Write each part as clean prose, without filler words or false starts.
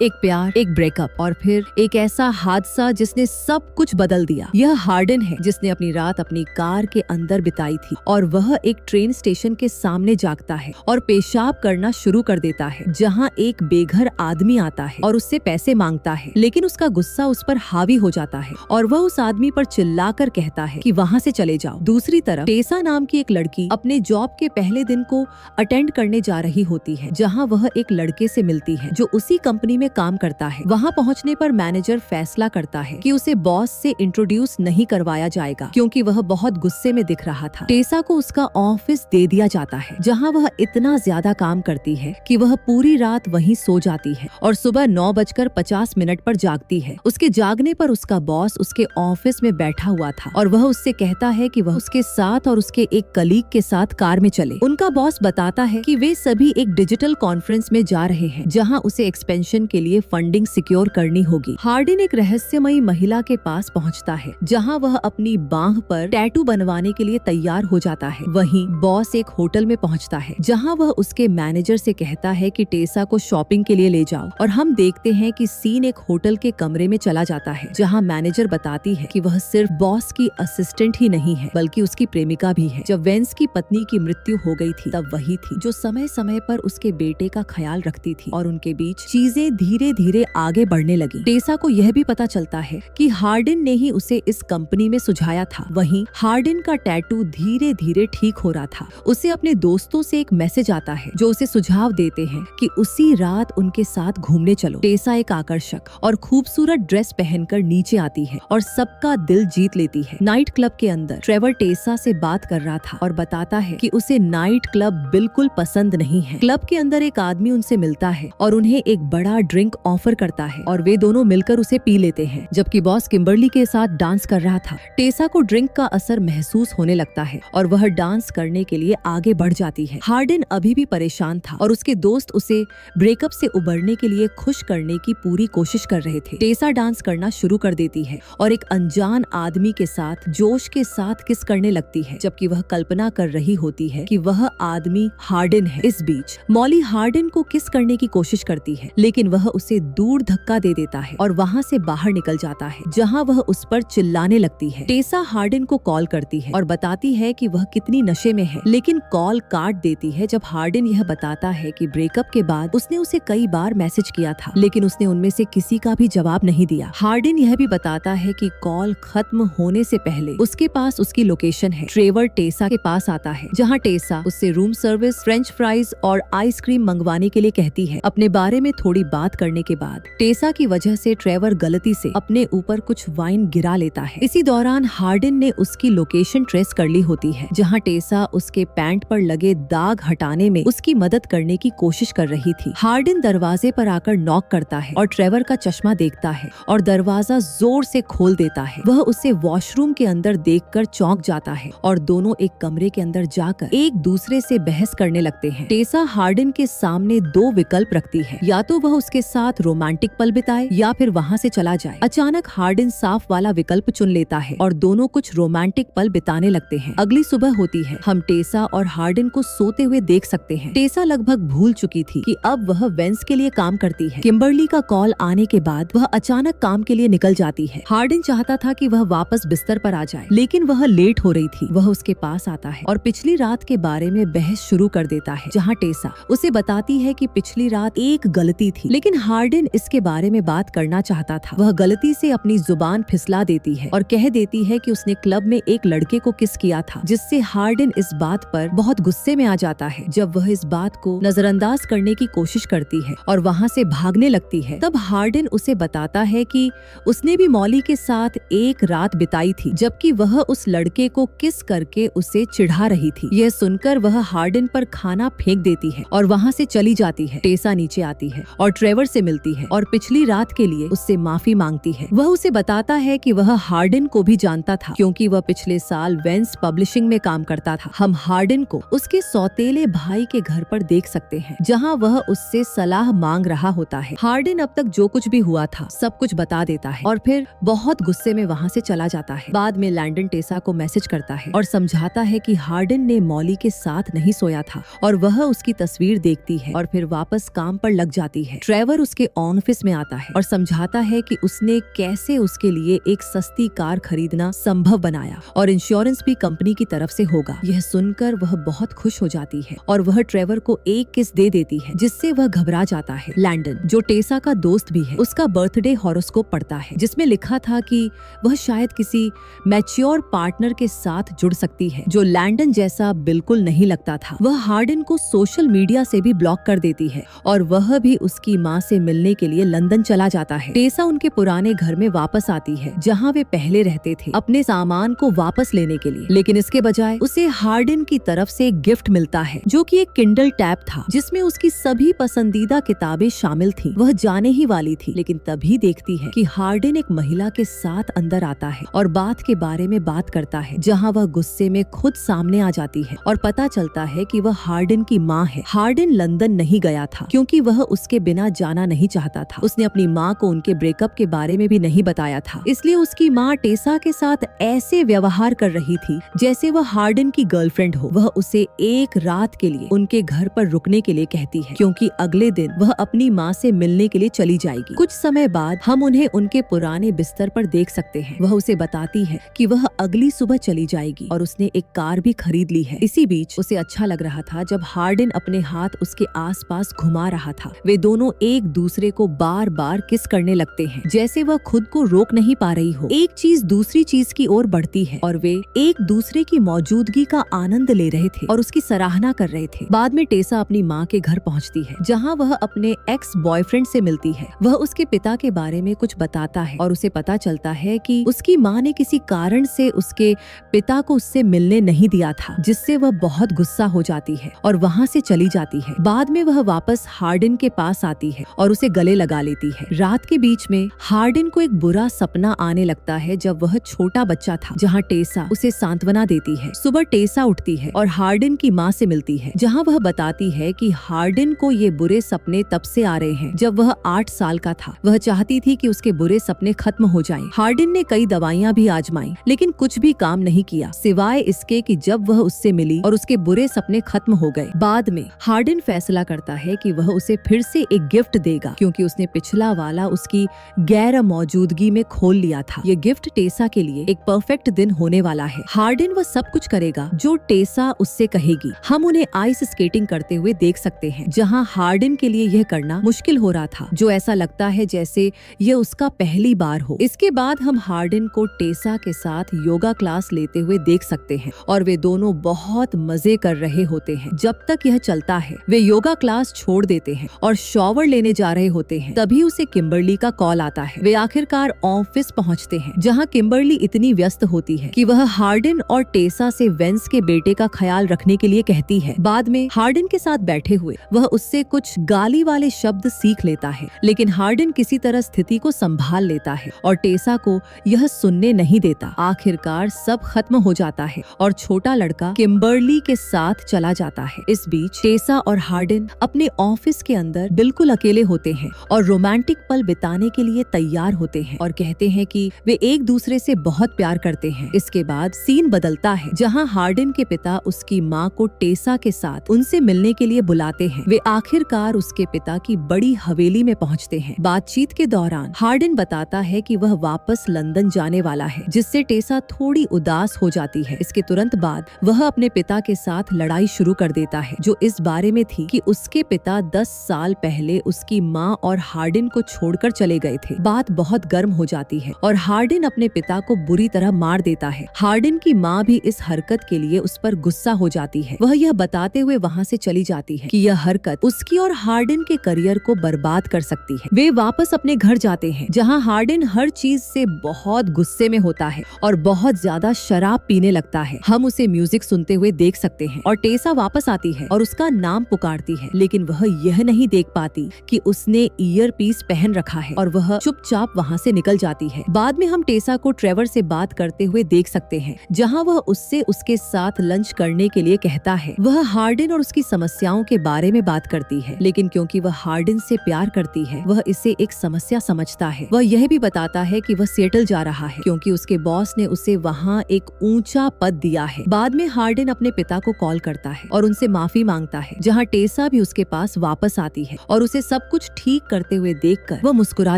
एक प्यार, एक ब्रेकअप और फिर एक ऐसा हादसा जिसने सब कुछ बदल दिया। यह हार्डन है जिसने अपनी रात अपनी कार के अंदर बिताई थी और वह एक ट्रेन स्टेशन के सामने जागता है और पेशाब करना शुरू कर देता है, जहाँ एक बेघर आदमी आता है और उससे पैसे मांगता है, लेकिन उसका गुस्सा उस पर हावी हो जाता है और वह उस आदमी पर चिल्लाकर कहता है कि वहाँ से चले जाओ। दूसरी तरफ टेसा नाम की एक लड़की अपने जॉब के पहले दिन को अटेंड करने जा रही होती है, जहाँ वह एक लड़के से मिलती है जो उसी कंपनी में काम करता है। वहां पहुंचने पर मैनेजर फैसला करता है कि उसे बॉस से इंट्रोड्यूस नहीं करवाया जाएगा क्योंकि वह बहुत गुस्से में दिख रहा था। टेसा को उसका ऑफिस दे दिया जाता है, जहां वह इतना ज्यादा काम करती है कि वह पूरी रात वहीं सो जाती है और सुबह 9:50 पर जागती है। उसके जागने पर उसका बॉस उसके ऑफिस में बैठा हुआ था और वह उससे कहता है कि वह उसके साथ और उसके एक कलीग के साथ कार में चले। उनका बॉस बताता है कि वे सभी एक डिजिटल कॉन्फ्रेंस में जा रहे हैं, जहां उसे एक्सपेंशन के लिए फंडिंग सिक्योर करनी होगी। हार्डिन एक रहस्यमयी महिला के पास पहुंचता है, जहां वह अपनी बांह पर टैटू बनवाने के लिए तैयार हो जाता है। वहीं बॉस एक होटल में पहुंचता है, जहां वह उसके मैनेजर से कहता है कि टेसा को शॉपिंग के लिए ले जाओ और हम देखते हैं कि सीन एक होटल के कमरे में चला जाता है, जहां मैनेजर बताती है कि वह सिर्फ बॉस की असिस्टेंट ही नहीं है बल्कि उसकी प्रेमिका भी है। जब वेंस की पत्नी की मृत्यु हो गई थी तब वही थी जो समय समय पर उसके बेटे का ख्याल रखती थी और उनके बीच चीजें धीरे धीरे आगे बढ़ने लगी। टेसा को यह भी पता चलता है कि हार्डिन ने ही उसे इस कंपनी में सुझाया था। वहीं हार्डिन का टैटू धीरे धीरे ठीक हो रहा था। उसे अपने दोस्तों से एक मैसेज आता है जो उसे सुझाव देते हैं कि उसी रात उनके साथ घूमने चलो। टेसा एक आकर्षक और खूबसूरत ड्रेस पहनकर नीचे आती है और सबका दिल जीत लेती है। नाइट क्लब के अंदर ट्रेवर टेसा से बात कर रहा था और बताता है कि उसे नाइट क्लब बिल्कुल पसंद नहीं है। क्लब के अंदर एक आदमी उनसे मिलता है और उन्हें एक बड़ा ड्रिंक ऑफर करता है और वे दोनों मिलकर उसे पी लेते हैं। जबकि बॉस किम्बर्ली के साथ डांस कर रहा था, टेसा को ड्रिंक का असर महसूस होने लगता है और वह डांस करने के लिए आगे बढ़ जाती है। हार्डिन अभी भी परेशान था और उसके दोस्त उसे ब्रेकअप से उबरने के लिए खुश करने की पूरी कोशिश कर रहे थे। टेसा डांस करना शुरू कर देती है और एक अनजान आदमी के साथ जोश के साथ किस करने लगती है, जबकि वह कल्पना कर रही होती है कि वह आदमी हार्डिन है। इस बीच मॉली हार्डिन को किस करने की कोशिश करती है, लेकिन वह उसे दूर धक्का दे देता है और वहाँ से बाहर निकल जाता है, जहाँ वह उस पर चिल्लाने लगती है। टेसा हार्डिन को कॉल करती है और बताती है कि वह कितनी नशे में है, लेकिन कॉल काट देती है जब हार्डिन यह बताता है कि ब्रेकअप के बाद उसने उसे कई बार मैसेज किया था, लेकिन उसने उनमें से किसी का भी जवाब नहीं दिया। हार्डिन यह भी बताता है कि कॉल खत्म होने से पहले उसके पास उसकी लोकेशन है। ट्रेवर टेसा के पास आता है, जहाँ टेसा उससे रूम सर्विस, फ्रेंच फ्राइज और आइसक्रीम मंगवाने के लिए कहती है। अपने बारे में थोड़ी बात करने के बाद टेसा की वजह से ट्रेवर गलती से अपने ऊपर कुछ वाइन गिरा लेता है। इसी दौरान हार्डिन ने उसकी लोकेशन ट्रेस कर ली होती है, जहां टेसा उसके पैंट पर लगे दाग हटाने में उसकी मदद करने की कोशिश कर रही थी। हार्डिन दरवाजे पर आकर नॉक करता है और ट्रेवर का चश्मा देखता है और दरवाजा जोर से खोल देता है। वह उसे वॉशरूम के अंदर देखकर चौंक जाता है और दोनों एक कमरे के अंदर जाकर एक दूसरे से बहस करने लगते हैं। टेसा हार्डिन के सामने दो विकल्प रखती है, या तो वह उसके साथ रोमांटिक पल बिताए या फिर वहाँ से चला जाए। अचानक हार्डिन साफ वाला विकल्प चुन लेता है और दोनों कुछ रोमांटिक पल बिताने लगते हैं। अगली सुबह होती है। हम टेसा और हार्डिन को सोते हुए देख सकते हैं। टेसा लगभग भूल चुकी थी कि अब वह वेंस के लिए काम करती है। किम्बर्ली का कॉल आने के बाद वह अचानक काम के लिए निकल जाती है। हार्डिन चाहता था कि वह वापस बिस्तर पर आ जाए, लेकिन वह लेट हो रही थी। वह उसके पास आता है और पिछली रात के बारे में बहस शुरू कर देता है, जहाँ टेसा उसे बताती है कि पिछली रात एक गलती थी, लेकिन हार्डिन इसके बारे में बात करना चाहता था। वह गलती से अपनी जुबान फिसला देती है और कह देती है कि उसने क्लब में एक लड़के को किस किया था, जिससे हार्डिन इस बात पर बहुत गुस्से में आ जाता है। जब वह इस बात को नजरअंदाज करने की कोशिश करती है और वहाँ से भागने लगती है, तब हार्डिन उसे बताता है कि उसने भी मॉली के साथ एक रात बिताई थी, जबकि वह उस लड़के को किस करके उसे चिढ़ा रही थी। यह सुनकर वह हार्डिन पर खाना फेंक देती है और वहाँ से चली जाती है। टेसा नीचे आती है और ट्रेवर से मिलती है और पिछली रात के लिए उससे माफी मांगती है। वह उसे बताता है कि वह हार्डिन को भी जानता था, क्योंकि वह पिछले साल वेंस पब्लिशिंग में काम करता था। हम हार्डिन को उसके सौतेले भाई के घर पर देख सकते हैं, जहाँ वह उससे सलाह मांग रहा होता है। हार्डिन अब तक जो कुछ भी हुआ था सब कुछ बता देता है और फिर बहुत गुस्से में वहाँ से चला जाता है। बाद में लैंडन टेसा को मैसेज करता है और समझाता है कि हार्डिन ने मॉली के साथ नहीं सोया था और वह उसकी तस्वीर देखती है और फिर वापस काम पर लग जाती है। ट्रेवर ट्रेवर उसके ऑफिस में आता है और समझाता है कि उसने कैसे उसके लिए एक सस्ती कार खरीदना संभव बनाया और इंश्योरेंस भी कंपनी की तरफ से होगा। यह सुनकर वह बहुत खुश हो जाती है और वह ट्रेवर को एक किस दे देती है, जिससे वह घबरा जाता है। लैंडन, जो टेसा का दोस्त भी है, उसका बर्थडे हॉरोस्कोप पढ़ता है जिसमें लिखा था कि वह शायद किसी मैच्योर पार्टनर के साथ जुड़ सकती है, जो लैंडन जैसा बिल्कुल नहीं लगता था। वह हार्डन को सोशल मीडिया से भी ब्लॉक कर देती है और वह भी उसकी माँ से मिलने के लिए लंदन चला जाता है। टेसा उनके पुराने घर में वापस आती है जहाँ वे पहले रहते थे, अपने सामान को वापस लेने के लिए, लेकिन इसके बजाय उसे हार्डन की तरफ से एक गिफ्ट मिलता है जो कि एक किंडल टैब था जिसमें उसकी सभी पसंदीदा किताबें शामिल थीं। वह जाने ही वाली थी, लेकिन तभी देखती है कि हार्डन एक महिला के साथ अंदर आता है और बात के बारे में बात करता है, जहाँ वह गुस्से में खुद सामने आ जाती है और पता चलता है कि वह हार्डन की माँ है। हार्डन लंदन नहीं गया था क्योंकि वह उसके बिना जाना नहीं चाहता था। उसने अपनी माँ को उनके ब्रेकअप के बारे में भी नहीं बताया था, इसलिए उसकी माँ टेसा के साथ ऐसे व्यवहार कर रही थी जैसे वह हार्डन की गर्लफ्रेंड हो। वह उसे एक रात के लिए उनके घर पर रुकने के लिए कहती है क्योंकि अगले दिन वह अपनी माँ से मिलने के लिए चली जाएगी। कुछ समय बाद हम उन्हें उनके पुराने बिस्तर पर देख सकते हैं। वह उसे बताती है कि वह अगली सुबह चली जाएगी और उसने एक कार भी खरीद ली है। इसी बीच उसे अच्छा लग रहा था जब हार्डन अपने हाथ उसके आसपास घुमा रहा था। वे दोनों एक दूसरे को बार बार किस करने लगते हैं, जैसे वह खुद को रोक नहीं पा रही हो। एक चीज दूसरी चीज की ओर बढ़ती है और वे एक दूसरे की मौजूदगी का आनंद ले रहे थे और उसकी सराहना कर रहे थे। बाद में टेसा अपनी माँ के घर पहुँचती है जहाँ वह अपने एक्स बॉयफ्रेंड से मिलती है। वह उसके पिता के बारे में कुछ बताता है और उसे पता चलता है कि उसकी माँ ने किसी कारण से उसके पिता को उससे मिलने नहीं दिया था, जिससे वह बहुत गुस्सा हो जाती है और वहाँ से चली जाती है। बाद में वह वापस हार्डन के पास आती है और उसे गले लगा लेती है। रात के बीच में हार्डन को एक बुरा सपना आने लगता है जब वह छोटा बच्चा था, जहाँ टेसा उसे सांत्वना देती है। सुबह टेसा उठती है और हार्डन की माँ से मिलती है, जहाँ वह बताती है कि हार्डन को ये बुरे सपने तब से आ रहे हैं जब वह 8 साल का था। वह चाहती थी कि उसके बुरे सपने खत्म हो जाएं। हार्डन ने कई दवाइयाँ भी आजमाई, लेकिन कुछ भी काम नहीं किया, सिवाय इसके कि जब वह उससे मिली और उसके बुरे सपने खत्म हो गए। बाद में हार्डन फैसला करता है कि वह उसे फिर से एक गिफ्ट देगा क्योंकि उसने पिछला वाला उसकी गैर मौजूदगी में खोल लिया था। ये गिफ्ट टेसा के लिए एक परफेक्ट दिन होने वाला है। हार्डन वह सब कुछ करेगा जो टेसा उससे कहेगी। हम उन्हें आइस स्केटिंग करते हुए देख सकते हैं, जहाँ हार्डन के लिए यह करना मुश्किल हो रहा था, जो ऐसा लगता है जैसे यह उसका पहली बार हो। इसके बाद हम हार्डन को टेसा के साथ योगा क्लास लेते हुए देख सकते हैं और वे दोनों बहुत मजे कर रहे होते हैं। जब तक यह चलता है, वे योगा क्लास छोड़ देते हैं और शॉवर लेने जा रहे होते हैं। तभी उसे किम्बरली का कॉल आता है। वे आखिरकार ऑफिस पहुंचते हैं, जहां किम्बरली इतनी व्यस्त होती है कि वह हार्डन और टेसा से वेंस के बेटे का ख्याल रखने के लिए कहती है। बाद में हार्डन के साथ बैठे हुए वह उससे कुछ गाली वाले शब्द सीख लेता है, लेकिन हार्डन किसी तरह स्थिति को संभाल लेता है और टेसा को यह सुनने नहीं देता। आखिरकार सब खत्म हो जाता है और छोटा लड़का किम्बरली के साथ चला जाता है। इस बीच टेसा और हार्डन अपने ऑफिस के अंदर बिल्कुल अकेले होते हैं और रोमांटिक पल बिताने के लिए तैयार होते हैं और कहते हैं कि वे एक दूसरे से बहुत प्यार करते हैं। इसके बाद सीन बदलता है, जहां हार्डन के पिता उसकी माँ को टेसा के साथ उनसे मिलने के लिए बुलाते हैं। वे आखिरकार उसके पिता की बड़ी हवेली में पहुंचते हैं। बातचीत के दौरान हार्डन बताता है कि वह वापस लंदन जाने वाला है, जिससे टेसा थोड़ी उदास हो जाती है। इसके तुरंत बाद वह अपने पिता के साथ लड़ाई शुरू कर देता है, जो इस बारे में थी कि उसके पिता 10 साल पहले उसकी माँ और हार्डन को छोड़कर चले गए थे। बात बहुत गर्म हो जाती है और हार्डन अपने पिता को बुरी तरह मार देता है। हार्डन की माँ भी इस हरकत के लिए उस पर गुस्सा हो जाती है। वह यह बताते हुए वहाँ से चली जाती है कि यह हरकत उसकी और हार्डन के करियर को बर्बाद कर सकती है। वे वापस अपने घर जाते हैं, जहाँ हार्डन हर चीज से बहुत गुस्से में होता है और बहुत ज्यादा शराब पीने लगता है। हम उसे म्यूजिक सुनते हुए देख सकते हैं और टेसा वापस आती है और उसका नाम पुकारती है, लेकिन वह यह नहीं देख पाती कि उसने ईयर पीस पहन रखा है और वह चुपचाप वहाँ से निकल जाती है। बाद में हम टेसा को ट्रेवर से बात करते हुए देख सकते हैं, जहाँ वह उससे उसके साथ लंच करने के लिए कहता है। वह हार्डन और उसकी समस्याओं के बारे में बात करती है, लेकिन क्योंकि वह हार्डन से प्यार करती है, वह इसे एक समस्या समझता है। वह यह भी बताता है कि वह सिएटल जा रहा है क्योंकि उसके बॉस ने उसे वहाँ एक ऊंचा पद दिया है। बाद में हार्डन अपने पिता को कॉल करता है और उनसे माफी मांगता है, जहाँ टेसा भी उसके पास वापस आती है और उसे सब सब कुछ ठीक करते हुए देखकर वह मुस्कुरा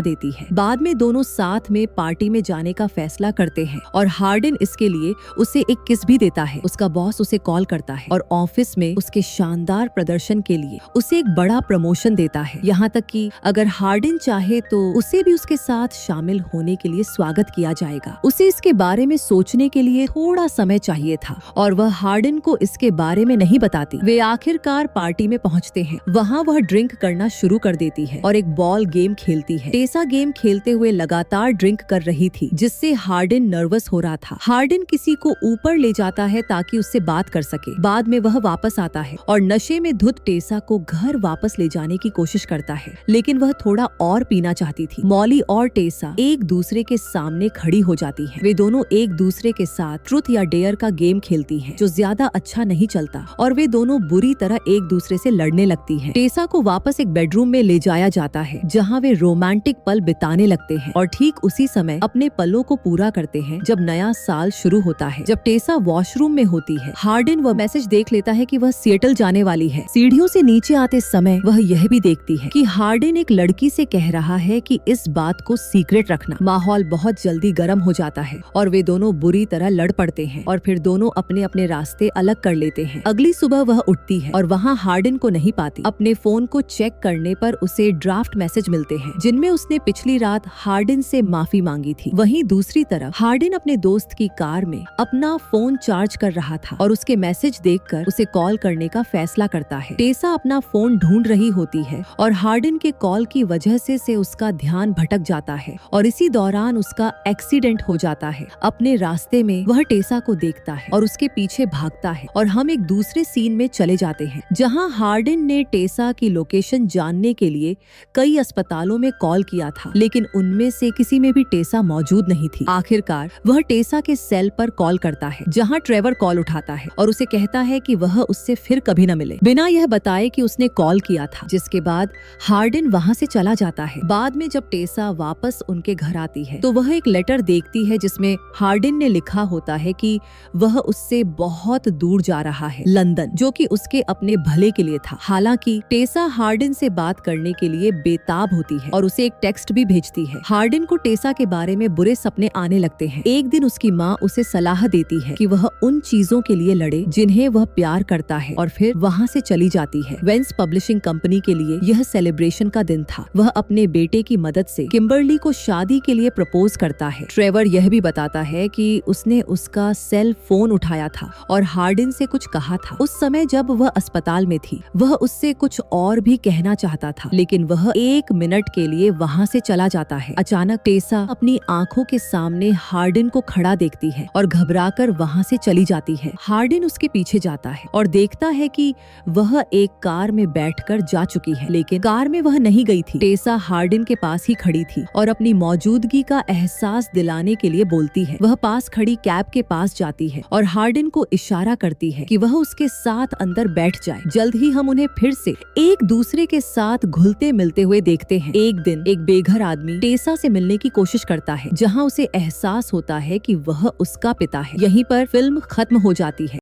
देती है। बाद में दोनों साथ में पार्टी में जाने का फैसला करते हैं और हार्डिन इसके लिए उसे एक किस भी देता है। उसका बॉस उसे कॉल करता है और ऑफिस में उसके शानदार प्रदर्शन के लिए उसे एक बड़ा प्रमोशन देता है। यहाँ तक कि अगर हार्डिन चाहे तो उसे भी उसके साथ शामिल होने के लिए स्वागत किया जाएगा। उसे इसके बारे में सोचने के लिए थोड़ा समय चाहिए था और वह हार्डिन को इसके बारे में नहीं बताती। वे आखिरकार पार्टी में पहुंचते हैं। वहाँ वह ड्रिंक करना शुरू कर देती है और एक बॉल गेम खेलती है। टेसा गेम खेलते हुए लगातार ड्रिंक कर रही थी, जिससे हार्डिन नर्वस हो रहा था। हार्डिन किसी को ऊपर ले जाता है ताकि उससे बात कर सके। बाद में वह वापस आता है और नशे में धुत टेसा को घर वापस ले जाने की कोशिश करता है, लेकिन वह थोड़ा और पीना चाहती थी। मॉली और टेसा एक दूसरे के सामने खड़ी हो जाती है। वे दोनों एक दूसरे के साथ ट्रुथ या डेयर का गेम खेलती हैं, जो ज्यादा अच्छा नहीं चलता और वे दोनों बुरी तरह एक दूसरे से लड़ने लगती हैं। टेसा को वापस एक बेडरूम में ले जाया जाता है, जहां वे रोमांटिक पल बिताने लगते हैं और ठीक उसी समय अपने पलों को पूरा करते हैं जब नया साल शुरू होता है। जब टेसा वॉशरूम में होती है, हार्डिन वह मैसेज देख लेता है कि वह सिएटल जाने वाली है। सीढ़ियों से नीचे आते समय वह यह भी देखती है कि हार्डिन एक लड़की से कह रहा है कि इस बात को सीक्रेट रखना। माहौल बहुत जल्दी गर्म हो जाता है और वे दोनों बुरी तरह लड़ पड़ते हैं और फिर दोनों अपने अपने रास्ते अलग कर लेते हैं। अगली सुबह वह उठती है और वहाँ हार्डिन को नहीं पाती। अपने फोन को चेक करने पर उसे ड्राफ्ट मैसेज मिलते हैं, जिनमें उसने पिछली रात हार्डिन से माफी मांगी थी। वहीं दूसरी तरफ हार्डिन अपने दोस्त की कार में अपना फोन चार्ज कर रहा था और उसके मैसेज देखकर उसे कॉल करने का फैसला करता है। टेसा अपना फोन ढूंढ रही होती है और हार्डिन के कॉल की वजह से उसका ध्यान भटक जाता है और इसी दौरान उसका एक्सीडेंट हो जाता है। अपने रास्ते में वह टेसा को देखता है और उसके पीछे भागता है और हम एक दूसरे सीन में चले जाते हैं, जहां हार्डिन ने टेसा की लोकेशन जानने के लिए कई अस्पतालों में कॉल किया था, लेकिन उनमें से किसी में भी टेसा मौजूद नहीं थी। आखिरकार वह टेसा के सेल पर कॉल करता है, जहां ट्रेवर कॉल उठाता है और उसे कहता है कि वह उससे फिर कभी न मिले, बिना यह बताए कि उसने कॉल किया था। जिसके बाद हार्डिन वहां से चला जाता है। बाद में जब टेसा वापस उनके घर आती है तो वह एक लेटर देखती है, जिसमें हार्डिन ने लिखा होता है कि वह उससे बहुत दूर जा रहा है, लंदन, जो कि उसके अपने भले के लिए था। हालांकि टेसा हार्डिन से बात करने के लिए बेताब होती है और उसे एक टेक्स्ट भी भेजती है। हार्डिन को टेसा के बारे में बुरे सपने आने लगते हैं। एक दिन उसकी माँ उसे सलाह देती है कि वह उन चीजों के लिए लड़े जिन्हें वह प्यार करता है और फिर वहाँ से चली जाती है। वेंस पब्लिशिंग कंपनी के लिए यह सेलिब्रेशन का दिन था। वह अपने बेटे की मदद से किम्बरली को शादी के लिए प्रपोज करता है। ट्रेवर यह भी बताता है कि उसने उसका सेल फोन उठाया था और हार्डिन से कुछ कहा था। उस समय जब वह अस्पताल में थी, वह उससे कुछ और भी कहना चाहता था, लेकिन वह 1 मिनट के लिए वहाँ से चला जाता है। अचानक टेसा अपनी आंखों के सामने हार्डिन को खड़ा देखती है और घबराकर वहाँ से चली जाती है। हार्डिन उसके पीछे जाता है और देखता है कि वह एक कार में बैठकर जा चुकी है, लेकिन कार में वह नहीं गई थी। टेसा हार्डिन के पास ही खड़ी थी और अपनी मौजूदगी का एहसास दिलाने के लिए बोलती है। वह पास खड़ी कैब के पास जाती है और हार्डिन को इशारा करती है कि वह उसके साथ अंदर बैठ जाए। जल्द ही हम उन्हें फिर से एक दूसरे के साथ घुलते मिलते हुए देखते हैं। एक दिन एक बेघर आदमी टेसा से मिलने की कोशिश करता है, जहाँ उसे एहसास होता है कि वह उसका पिता है। यहीं पर फिल्म खत्म हो जाती है।